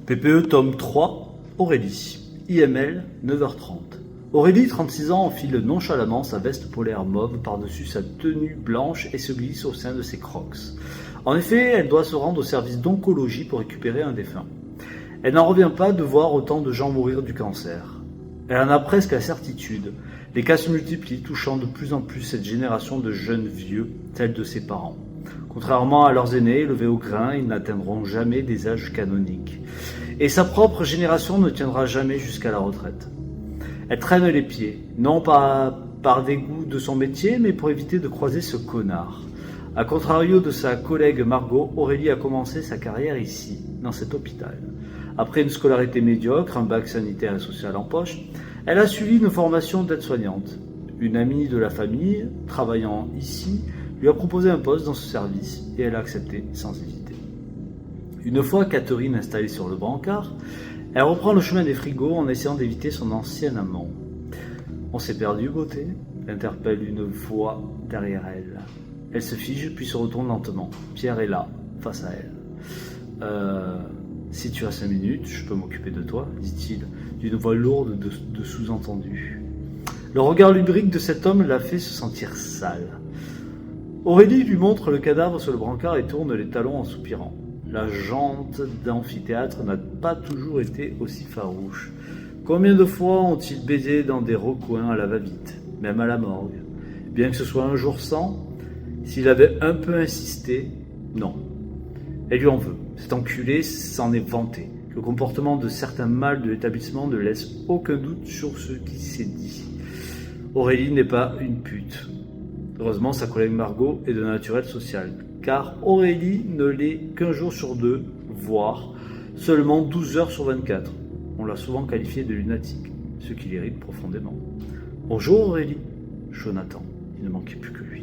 PPE tome 3, Aurélie, IML, 9h30. Aurélie, 36 ans, enfile nonchalamment sa veste polaire mauve par-dessus sa tenue blanche et se glisse au sein de ses crocs. En effet, elle doit se rendre au service d'oncologie pour récupérer un défunt. Elle n'en revient pas de voir autant de gens mourir du cancer. Elle en a presque la certitude. Les cas se multiplient, touchant de plus en plus cette génération de jeunes vieux, tels de ses parents. Contrairement à leurs aînés, élevés au grain, ils n'atteindront jamais des âges canoniques. Et sa propre génération ne tiendra jamais jusqu'à la retraite. Elle traîne les pieds, non pas par dégoût de son métier, mais pour éviter de croiser ce connard. A contrario de sa collègue Margot, Aurélie a commencé sa carrière ici, dans cet hôpital. Après une scolarité médiocre, un bac sanitaire et social en poche, elle a suivi une formation d'aide-soignante. Une amie de la famille, travaillant ici, lui a proposé un poste dans ce service et elle a accepté sans hésiter. Une fois Catherine installée sur le brancard, elle reprend le chemin des frigos en essayant d'éviter son ancien amant. « On s'est perdu, beauté ?» interpelle une voix derrière elle. Elle se fige puis se retourne lentement. Pierre est là, face à elle. Si tu as 5 minutes, je peux m'occuper de toi, dit-il, d'une voix lourde de sous-entendu. Le regard lubrique de cet homme l'a fait se sentir sale. Aurélie lui montre le cadavre sur le brancard et tourne les talons en soupirant. La jante d'amphithéâtre n'a pas toujours été aussi farouche. Combien de fois ont-ils baisé dans des recoins à la va-vite, même à la morgue? Bien que ce soit un jour sans, s'il avait un peu insisté, non. Elle lui en veut. Cet enculé s'en est vanté. Le comportement de certains mâles de l'établissement ne laisse aucun doute sur ce qui s'est dit. Aurélie n'est pas une pute. Heureusement, sa collègue Margot est de naturel social, car Aurélie ne l'est qu'un jour sur 2, voire seulement 12 heures sur 24. On l'a souvent qualifiée de lunatique, ce qui l'irrite profondément. « Bonjour Aurélie !» Jonathan, il ne manquait plus que lui.